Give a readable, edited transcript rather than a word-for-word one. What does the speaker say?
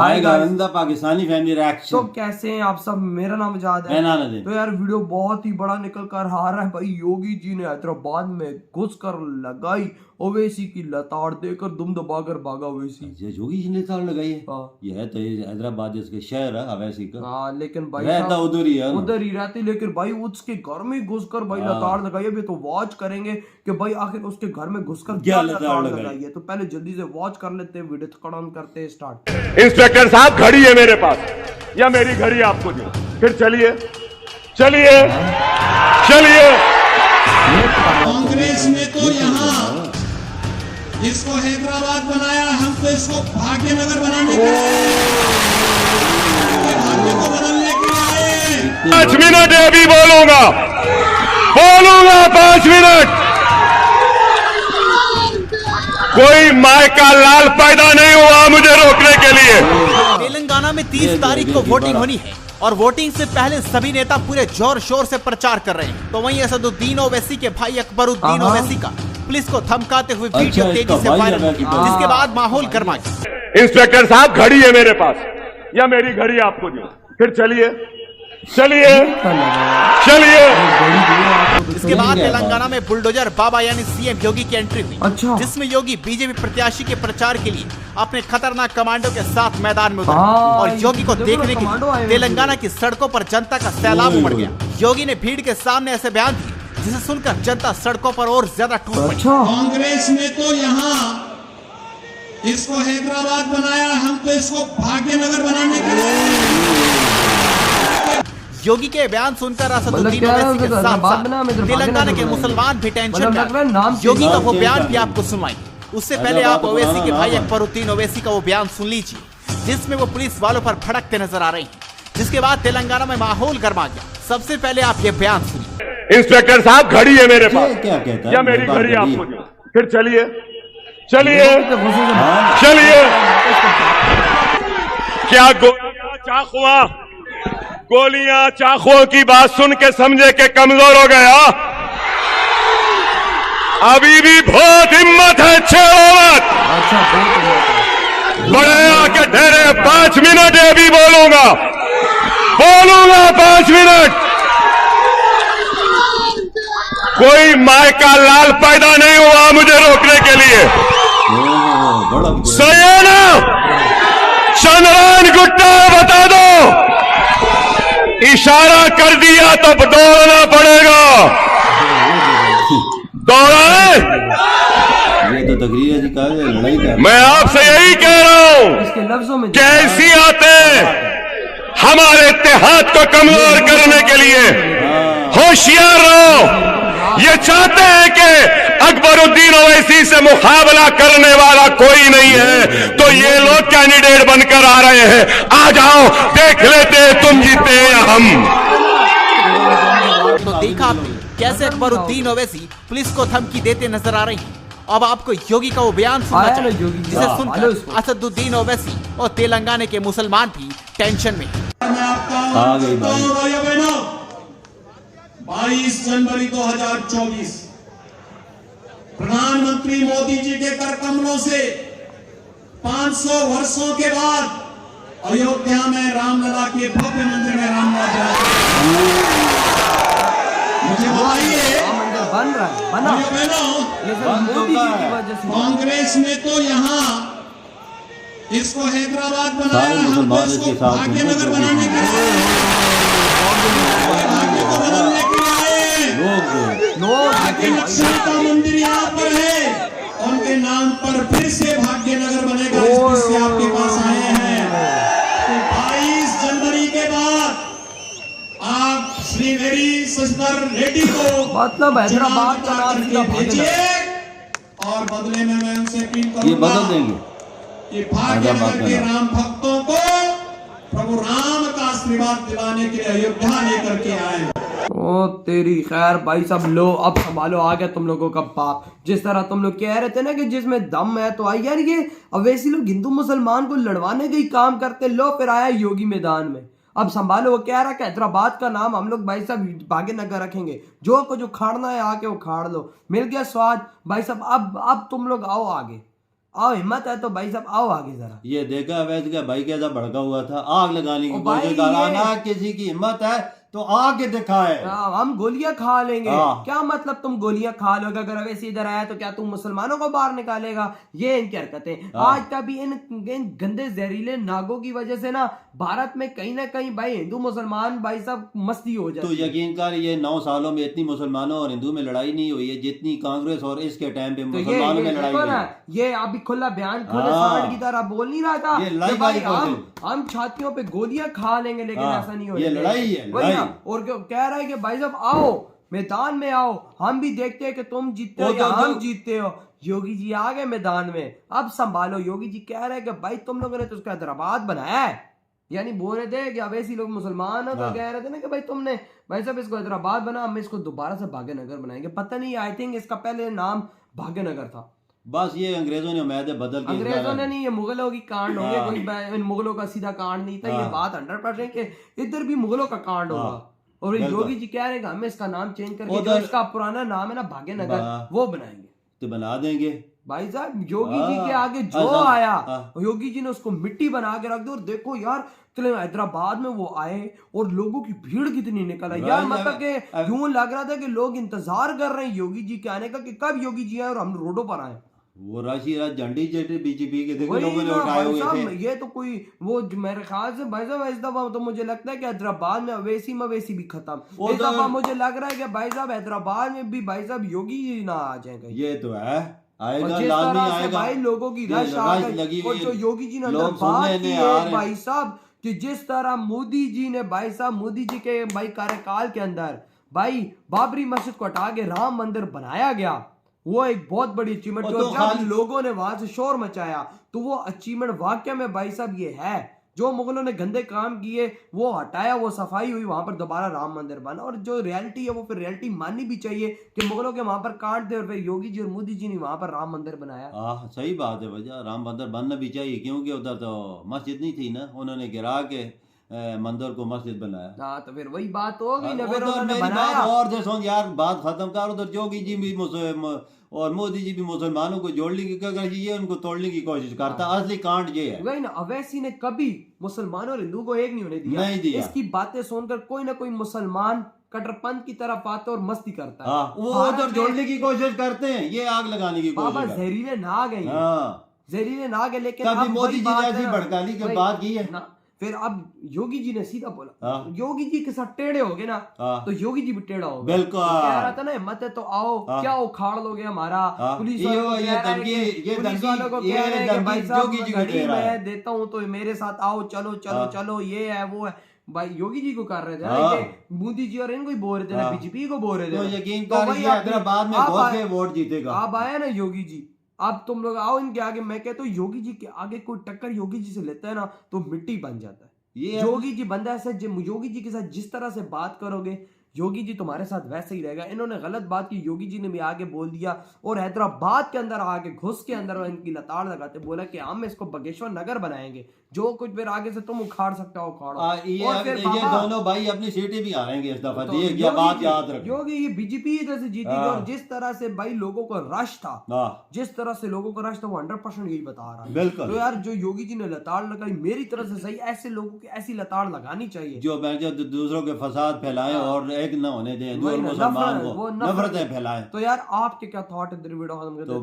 आएगा आइंदा Pakistani family reaction. तो कैसे हैं आप सब? मेरा नाम आजाद है। तो यार वीडियो बहुत ही बड़ा निकल कर आ रहा है भाई। योगी जी ने हैदराबाद में घुस कर लगाई ओवैसी की लताड़, देकर दुम दबाकर भागा ओवैसी। योगी जी ने लताड़ लगाई है। हाँ। ये है तो हैदराबाद जिसके शहर है ओवैसी का। हाँ लेकिन भाई रहता उधर ही है, उधर ही रहती, लेकिन भाई उसके घर में घुस कर भाई लताड़ लगाई। अभी तो वॉच करेंगे कि भाई आखिर उसके घर में घुसकर क्या लताड़ लगाई है। तो पहले जल्दी से वॉच कर लेते हैं, वीडियो खत्म करते हैं स्टार्ट। इंस्पेक्टर साहब घड़ी है मेरे पास या मेरी घड़ी आपको दी? फिर चलिए चलिए चलिए। कांग्रेस ने तो यहाँ इसको हैदराबाद बनाया, हम तो इसको भाग्यनगर बनाने के भाग्य को बदलने के लिए आए। 5 मिनट अभी बोलूंगा 5 मिनट। कोई माय का लाल पैदा नहीं हुआ मुझे रोकने के लिए। तेलंगाना में 30 तारीख को वोटिंग होनी है और वोटिंग से पहले सभी नेता पूरे जोर शोर से प्रचार कर रहे हैं। तो वहीं असदुद्दीन ओवैसी के भाई अकबरुद्दीन ओवैसी का पुलिस को धमकाते हुए वीडियो तेजी से वायरल हुआ, जिसके बाद माहौल गर्मा गया। इंस्पेक्टर साहब घड़ी है मेरे पास या मेरी घड़ी आपको दी? फिर चलिए चलिए चलिए। इसके बाद तेलंगाना में बुलडोजर बाबा यानी सीएम योगी की एंट्री हुई, जिसमें योगी बीजेपी प्रत्याशी के प्रचार के लिए अपने खतरनाक कमांडो के साथ मैदान में उतरे और योगी को देखने के लिए तेलंगाना की सड़कों पर जनता का सैलाब उमड़ गया। योगी ने भीड़ के सामने ऐसे बयान दिए जिसे सुनकर जनता सड़कों पर और ज्यादा टूट पड़ी। कांग्रेस ने तो यहाँ इसको हैदराबाद बनाया, हम तो इसको भाग्यनगर बनाने के लिए। योगी के बयान सुनकर असदुद्दीन ओवैसी के साथ तेलंगाना के मुसलमान भी टेंशन में। योगी का वो बयान भी आपको सुनवाएंगे। उससे पहले आप ओवैसी के भाई अकबरुद्दीन ओवैसी का वो बयान सुन लीजिए, जिसमें वो पुलिस वालों पर भड़कते नजर आ रहे हैं। जिसके बाद तेलंगाना में माहौल गर्मा गया। सबसे पहले आप ये बयान सुनिए। इंस्पेक्टर साहब घड़ी है मेरे पास क्या कहता है या मेरी घड़ी आपको दी? फिर चलिए चलिए चलिए। क्या गोलियां चाकुओं की बात सुन के समझे के कमजोर हो गया? अभी भी बहुत हिम्मत है। 6 मत बड़े आके ठहरे। 5 मिनट अभी बोलूंगा 5 मिनट। कोई माय का लाल पैदा नहीं हुआ मुझे रोकने के लिए। सही है ना? चंद्रायन गुट्टा बता दो। इशारा कर दिया तो दौड़ना पड़ेगा। दौड़ा ये तो तकरीर है जी, लड़ाई का। मैं आपसे यही कह रहा हूं, कैसी आते हमारे इत्तेहाद को कमजोर करने के लिए। होशियार रहो। ये चाहते हैं कि अकबरुद्दीन ओवैसी से मुकाबला करने वाला कोई नहीं है, तो ये लोग कैंडिडेट बनकर आ रहे हैं। आ जाओ देख लेते तुम जीते या हम। तो देखा आपने कैसे अकबरुद्दीन ओवैसी पुलिस को धमकी देते नजर आ रही हैं। अब आपको योगी का वो बयान सुनना चाहिए, जिसे सुनकर असदुद्दीन ओवैसी और तेलंगाना के मुसलमान भी टेंशन में। आ गई भाई। 22 जनवरी 2024 प्रधानमंत्री मोदी जी के कर कमलों से 500 वर्षों के बाद अयोध्या में रामलला के भव्य मंदिर में रामलला। मुझे बताइए बन रहा है, बना मोदी जी की वजह से। कांग्रेस ने तो यहाँ इसको हैदराबाद बनाया, हम तो इसको भाग्यनगर बनाने के लिए भाग्य को बदलने के लिए आए। नक्सल का मंदिर यहाँ पर है, उनके नाम पर फिर से भाग्यनगर बनेगा। इससे आपके पास आए हैं। तो 22 जनवरी के बाद आप श्रीहरि सचदर रेड्डी को मतलब हैदराबाद का नाम भेजिए और बदले में मैं उनसे अपील करूंगा, ये बदल देंगे कि भाग्यनगर के राम भक्तों को प्रभु राम का आशीर्वाद दिलाने के लिए अयोध्या लेकर के आए। ओ तेरी खैर भाई सब लो, अब संभालो। आ गया तुम लोगों का बाप। जिस तरह तुम लोग कह रहे थे ना कि जिसमें दम है, तो आई यार ये अवैसी लोग हिंदू मुसलमान को लड़वाने का ही काम करते। लो फिर आया योगी मैदान में। अब संभालो। वो कह रहा कि हैदराबाद का नाम हम लोग भाई साहब भाग्यनगर रखेंगे। जो को जो खाड़ना है आके वो खाड़ लो। मिल गया स्वाद भाई साहब। अब तुम लोग आओ आगे। आओ, हिम्मत है तो भाई साहब आओ आगे जरा। ये देखा अवैध का भाई कैसा भड़का हुआ था, आग लगाने की ओ भाई कोशिश कर रहा ये- ना, किसी की हिम्मत है तो आगे दिखाए। हम गोलियां खा लेंगे। हाँ। क्या मतलब तुम गोलियां खा लोगे? अगर अवैसी इधर आया तो क्या तुम मुसलमानों को बाहर निकालेगा? ये इनकी हरकतें। हाँ। आज का भी इन गंदे जहरीले नागों की वजह से ना भारत में कहीं ना कहीं भाई हिंदू मुसलमान भाई सब मस्ती हो तो जाती है। यकीन कर, ये 9 सालों में इतनी मुसलमानों और हिंदू में लड़ाई नहीं हुई है जितनी कांग्रेस और इसके टाइम पे तो मुसलमानों में लड़ाई देखो हुई ना, है। ये अभी खुला बयान खुले हाँ। सांड की तरह बोल नहीं रहा था ये कि लड़ाई भाई का ही हम छातियों पे गोलियां खा लेंगे, लेकिन हाँ, ऐसा नहीं हो ये लड़ाई है, वही ना। लड़ाई। और कह रहा है कि भाई साहब आओ मैदान में आओ, हम भी देखते हैं कि तुम जीतते हो वो या तो हम जो- जीतते हो। योगी जी आ गए मैदान में, अब संभालो। योगी जी कह रहे हैं कि भाई तुम लोगों ने तो उसका हैदराबाद बनाया है, यानी बोल रहे थे कि अवैसी लोग मुसलमान हो, तो हाँ। कह रहे थे ना कि भाई तुमने भाई साहब इसको हैदराबाद बना, हम इसको दोबारा से भाग्यनगर बनाएंगे। पता नहीं, आई थिंक इसका पहले नाम भाग्यनगर था। बस ये अंग्रेजों ने उम्मीदें बदल के अंग्रेजों ने नहीं, ये मुगलों की कांड होंगे। हाँ। कोई इन मुगलों का सीधा कांड नहीं था। ये हाँ। बात 100% कि इधर भी मुगलों का कांड होगा। हाँ। और ये बिल्कुल। योगी जी कह रहे हैं कि हमें इसका नाम चेंज करके जो उधर- इसका पुराना नाम है ना भाग्यनगर, हाँ। वो बनाएंगे। तो बना देंगे। भाई साहब योगी जी हाँ। के आगे जो हाँ। आया, हाँ। योगी जी ने उसको मिट्टी बना के रख दी। और देखो यार, चले हैदराबाद में वो आए और लोगों की भीड़ कितनी निकल आई यार। भाई, मतलब कि अब- यूं लग रहा था कि लोग इंतजार कर रहे हैं योगी जी के आने का, कि कब योगी जी आए और हम रोडों पर आए। वो राशि राज झंडी जेटे बीजेपी के देखो वही लोगों ने ना उठाए भाई हुए साहब, थे। ये तो कोई वो मेरे ख्याल से भाई साहब इस दफा तो मुझे लगता है कि हैदराबाद में अवैसी मवैसी भी खत्म। वो इस तो- दफा मुझे लग रहा है कि भाई साहब हैदराबाद में भी भाई साहब योगी जी ना आ जाए कहीं। ये तो है, और आएगा, जिस लाजमी तरह से आएगा। भाई लोगों की ये रश आ रश गई, लगी और हुई जो है। योगी जी ने लोग अंदर बात सुनने की ने है आ रहे भाई साहब, कि जिस तरह मोदी जी ने भाई साहब मोदी जी के भाई कार्यकाल के अंदर भाई बाबरी मस्जिद को हटा के राम मंदिर बनाया गया, वो एक बहुत बड़ी अचीवमेंट थी। और तो और जब खाली- लोगों ने वहां से शोर मचाया तो वो अचीवमेंट वाकई में भाई साहब ये है, जो मुगलों ने गंदे काम किए वो हटाया, वो सफाई हुई, वहां पर दोबारा राम मंदिर बना। और जो रियलिटी है वो फिर रियलिटी माननी भी चाहिए कि मुगलों के वहां पर काट थे और फिर योगी जी और मोदी जी ने वहां पर राम मंदिर बनाया। हाँ सही बात है भैया, राम मंदिर बनना भी चाहिए, क्योंकि उधर तो मस्जिद नहीं थी ना, उन्होंने गिरा के मंदिर को मस्जिद बनाया। हाँ, तो फिर वही बात हो गई ना, फिर उधर उन्होंने मेरी बात बनाया। और दे सुन यार, बात खत्म कर। उधर योगी जी भी और मोदी जी भी मुसलमानों को जोड़ने की क्या कर, ये उनको तोड़ने की कोशिश करता। असली कांड ये है। वही ना, अवैसी ने कभी मुसलमान और हिंदू को एक नहीं होने दिया। नहीं दिया। इसकी बातें सुनकर कोई ना कोई मुसलमान कट्टरपंथ की तरफ आता है और मस्ती करता है। हाँ, वो भारत उधर में जोड़ने की कोशिश करते हैं, ये आग लगाने की बाबा कोशिश करते जहरीले नाग है हैं। ये। हाँ, जहरीले नाग है, लेकिन कभी अब मोदी वही जी बात जैसी है ना, भड़काने की वही- बात की है ना, फिर अब योगी जी ने सीधा बोला। हाँ। योगी जी के साथ टेढ़े हो गए ना, हाँ। तो योगी जी भी टेढ़ा हो गया। बिल्कुल। वो कह रहा था ना, हिम्मत है तो आओ, हाँ। क्या उखाड़ लोगे हमारा। हाँ। पुलिस ये वालों को ये कह रहा है धमकी- कि- ये पुलिस धमकी- वालों को ये कह रहे हैं कि धमकी भाई साहब योगी जी को घड़ी दे रहा है। मैं देता हूँ तो मेरे साथ आओ, चलो चलो हाँ। चलो, ये है वो है। भाई योगी जी को कर रहे थे ना, हाँ। ये मोदी जी और इनको ही बोल रहे थे ना, हाँ। बीजेपी को बोल रहे थे तो ना। यकीन तो कर, वही ये हैदराबाद में आप घोष आए- के वोट जीतेगा। आप आए ना योगी जी, अब तुम लोग आओ इनके आगे। मैं कहता हूँ योगी जी के आगे कोई टक्कर योगी जी से लेता है ना तो मिट्टी बन जाता है। ये योगी जी बंदा ऐसा, योगी जी के साथ जिस तरह से बात करोगे योगी जी तुम्हारे साथ वैसे ही रहेगा। इन्होंने गलत बात की, योगी जी ने भी आगे बोल दिया और हैदराबाद के अंदर आगे घुस के अंदर इनकी लताड़ लगाते बोला कि हम इसको बागेश्वर नगर बनाएंगे, जो कुछ फिर आगे से तुम उखाड़ सकते हो उखाड़ो। और फिर ये बाबा- दोनों भाई अपनी सीटें भी हारेंगे इस दफा, तो ये योगी बात जी- याद रखो। योगी ये बीजेपी इधर से जीती थी। हाँ। और जिस तरह से भाई लोगों को रश था, हाँ, जिस तरह से लोगों को रश था, वो 100% यही बता रहा है। बिल्कुल। तो यार जो योगी जी ने लताड़ लगाई, मेरी तरफ से सही ऐसे लोगों की ऐसी लताड़ लगानी चाहिए जो दूसरों के फसाद फैलाएं और एक न होने दें हिंदू और वही ना, मुसलमान वो को नफरत- नफरतें फैलाएं। तो यार आपके क्या थॉट है वीडियो तो